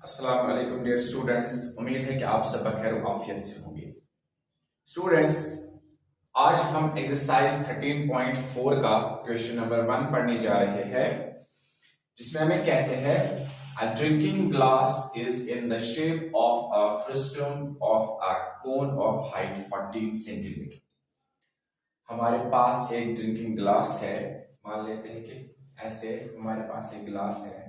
अस्सलाम वालेकुम dear students. उम्मीद है कि आप सब बखैर आफियत से होंगे। स्टूडेंट्स, आज हम एक्सरसाइज 13.4 का क्वेश्चन नंबर 1 पढ़ने जा रहे हैं, जिसमें हमें कहते हैं a drinking glass is in the shape of a frustum of a cone of height 14 centimetre. हमारे पास एक ड्रिंकिंग ग्लास है। मान लेते हैं कि ऐसे हमारे पास एक ग्लास है।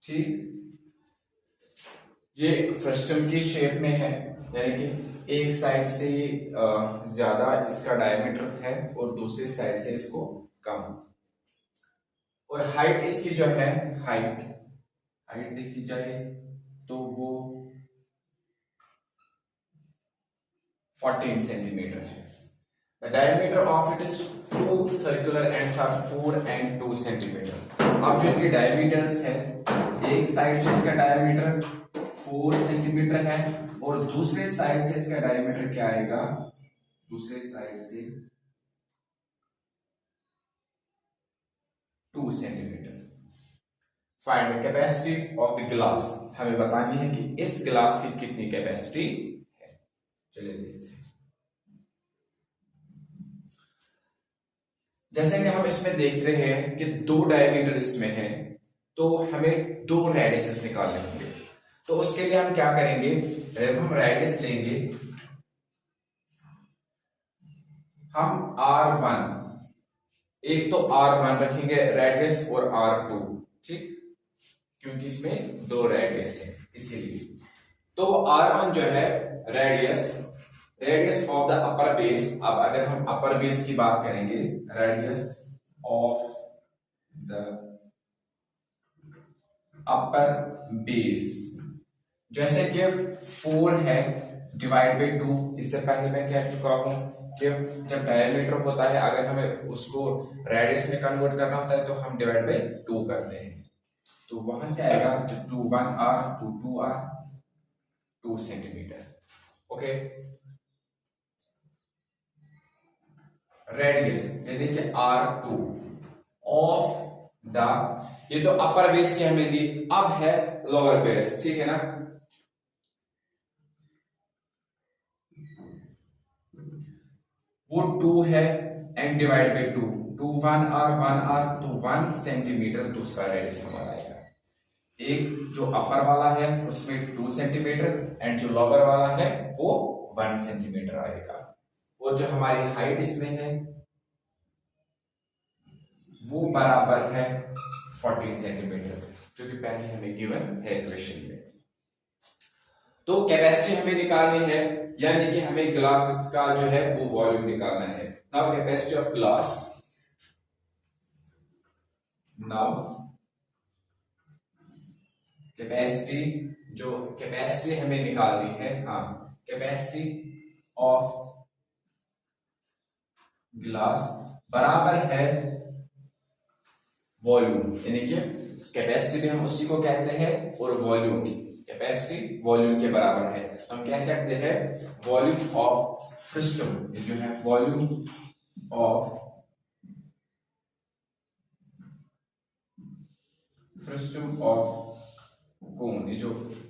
ठीक, ये फ्रस्टम की शेप में है, यानी कि एक साइड से ज्यादा इसका डायमीटर है और दूसरी साइड से इसको कम। और हाइट इसकी जो है, हाइट हाइट देखी जाए तो वो 14 सेंटीमीटर है। The diameter of it is 2 circular ends are 4 and 2 centimetre. अब जो इनके डायमीटर्स है, एक साइड से इसका डायमीटर 4 सेंटीमीटर है और दूसरे साइड से इसका डायमीटर क्या आएगा, दूसरे साइड से 2 centimetre. Find the capacity of the glass. हमें बतानी है कि इस ग्लास की कितनी कैपेसिटी है। चलिए देखते हैं। जैसे कि हम इसमें देख रहे हैं कि 2 डायमीटर इसमें है, तो हमें 2 रेडियसेस निकालने होंगे। तो उसके लिए हम क्या करेंगे, जब हम रेडियस लेंगे, हम R1, एक तो R1 रखेंगे रेडियस और R2, ठीक, क्योंकि इसमें 2 रेडियस है इसीलिए। तो R1 जो है radius of the upper base. अब अगर हम अपर बेस की बात करेंगे, radius of the upper base जैसे कि 4 है डिवाइड बाई 2। इससे पहले मैं कह चुका हूं कि जब डायमीटर होता है, अगर हमें उसको रेडियस में कन्वर्ट करना होता है तो हम डिवाइड बाई 2 करते हैं। तो वहां से आएगा 2 1 r 2 2 r 2 centimetre. Okay, radius यानी कि R2 ऑफ द, ये तो अपर बेस की हमें ली, अब है लोअर बेस, ठीक है ना। वो 2 है and divide by 2, 2 1 r 1 r, तो 1 सेंटीमीटर दूसरा रेडियस हमारा आएगा। एक जो अपर वाला है उसमें 2 सेंटीमीटर एंड जो लोअर वाला है वो 1 सेंटीमीटर आएगा। और जो हमारी हाइट इसमें है वो बराबर है 14 सेंटीमीटर, जो कि पहले हमें गिवन है इक्वेशन में। तो कैपेसिटी हमें निकालनी है, यानी कि हमें ग्लास का जो है वो वॉल्यूम निकालना है। Now capacity of glass, now capacity हमें निकालनी है, हाँ, कैपेसिटी ऑफ ग्लास बराबर है वॉल्यूम, यानी कि कैपेसिटी भी हम उसी को कहते हैं और वॉल्यूम, कैपेसिटी वॉल्यूम के बराबर है। हम कह सकते हैं वॉल्यूम ऑफ फ्रस्टम, ये जो है volume of frustum of cone, ये जो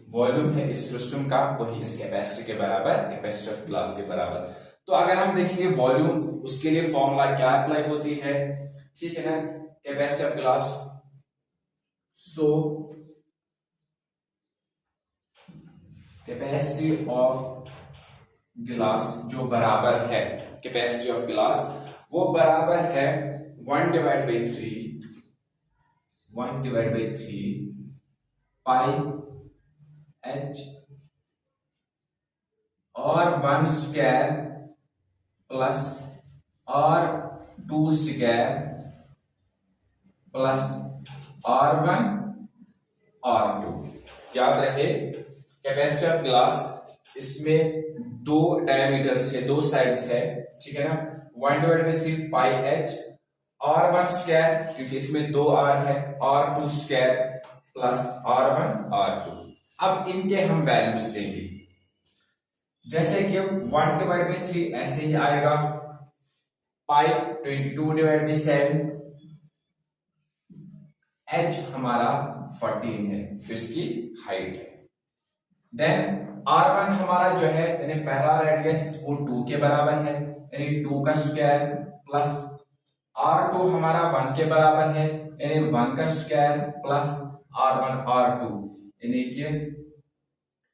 वॉल्यूम है इस फ्रस्टम का वही इस कैपेसिटी के बराबर, कैपेसिटी ऑफ ग्लास के बराबर। तो अगर हम देखेंगे वॉल्यूम, उसके लिए फॉर्मूला क्या अप्लाई होती है, ठीक है ना, capacity of glass, so capacity of glass जो बराबर है, कैपेसिटी ऑफ ग्लास वो बराबर है 1 डिवाइड बाई 3 पाई h और 1 स्क्वायर प्लस और 2 स्क्वायर प्लस R1 R2। याद रहे कैपेसिटी ऑफ ग्लास, इसमें 2 डायमीटर्स है, 2 साइड्स है, ठीक है ना। 1 divide by 3 pi h, R1 square क्योंकि इसमें 2 r है, R2 square plus R1 R2। अब इनके हम वैल्यूज देंगे, जैसे कि 1/3 ऐसे ही आएगा, पाई 22/7, एच हमारा 14 है तो इसकी हाइट है। देन R1 हमारा जो है यानी पहला रेडियस वो 2 के बराबर है, यानी 2 का स्क्वायर प्लस R2 हमारा 1 के बराबर है, यानी 1 का स्क्वायर प्लस R1 R2 यानी कि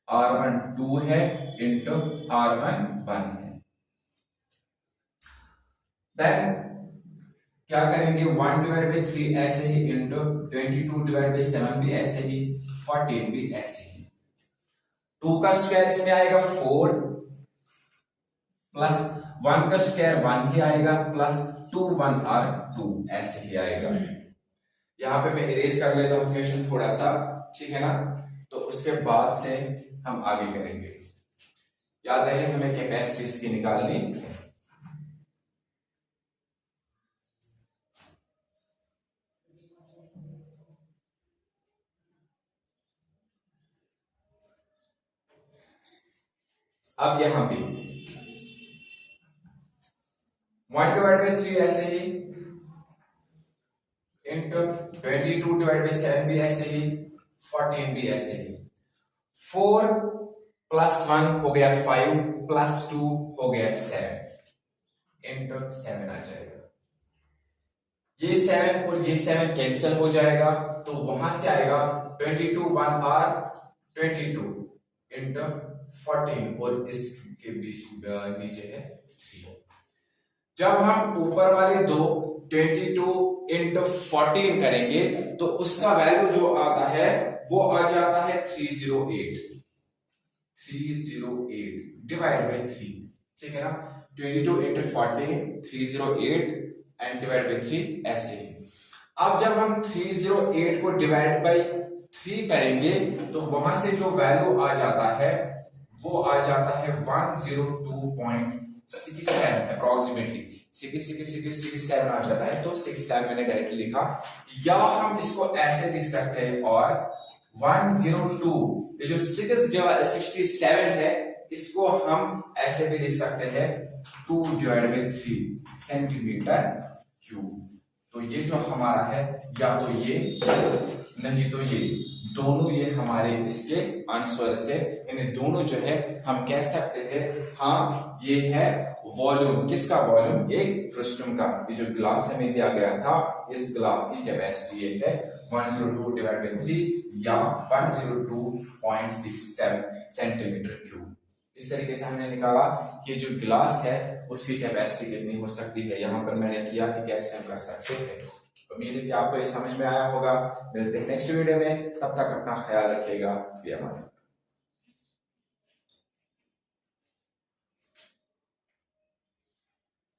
R1 2 है इंटू R1 1 है। देन क्या करेंगे, 1/3 ऐसे ही इंटू 22/7 भी ऐसे ही, 14 भी ऐसे ही। 2 का स्क्वायर इसमें आएगा 4 प्लस 1 का स्क्वायर 1 ही आएगा प्लस 2 1 और 2 ऐसे ही आएगा। यहां पे मैं इरेज कर लेता हूं क्वेश्चन थोड़ा सा, ठीक है ना, तो उसके बाद से हम आगे करेंगे। याद रहे हमें कैपेसिटीज की निकालनी है। अब यहां पे 1/3 ऐसे ही इंटू 22/7 भी ऐसे ही, 14 भी ऐसे ही। 4 प्लस 1 हो गया 5 प्लस 2 हो गया 7 इंटू 7 आ जाएगा। ये 7 और ये 7 कैंसिल हो जाएगा तो वहां से आएगा 22 1 और 22 इंटू 14 और इसके बीच नीचे है 3। जब हम ऊपर वाले दो 22 इंटू 14 करेंगे तो उसका वैल्यू जो आता है वो आ जाता है 308 डिवाइड बाई 3, ठीक है ना। 22 इंटू 14 308 एंड डिवाइड बाई 3 ऐसे ही। अब जब हम 308 को डिवाइड बाई 3 करेंगे तो वहां से जो वैल्यू आ जाता है वो आ जाता है 102.67 अप्रोक्सीमेटली 67 आ जाता है। तो 67 मैंने डायरेक्टली लिखा, या हम इसको ऐसे लिख सकते हैं और 102 ये जो 67 है इसको हम ऐसे भी लिख सकते हैं 2/3 सेंटीमीटर क्यूब। तो ये जो हमारा है या तो ये नहीं तो ये दोनों ये हमारे इसके आंसर से, इन्हें दोनों जो है हम कह सकते हैं हाँ ये है वॉल्यूम। किसका वॉल्यूम? एक फ्रस्टम का। ये जो ग्लास हमें दिया गया था इस ग्लास की कैपेसिटी ये है 102/3 या 102.67 सेंटीमीटर क्यूब। इस तरीके से हमने निकाला कि जो ग्लास है उसकी कैपेसिटी कितनी हो सकती है। यहाँ पर मैंने किया कि कैसे हम कर सकते हैं। उम्मीद है कि आपको ये समझ में आया होगा। मिलते हैं नेक्स्ट वीडियो में, तब तक अपना ख्याल रखिएगा। फिर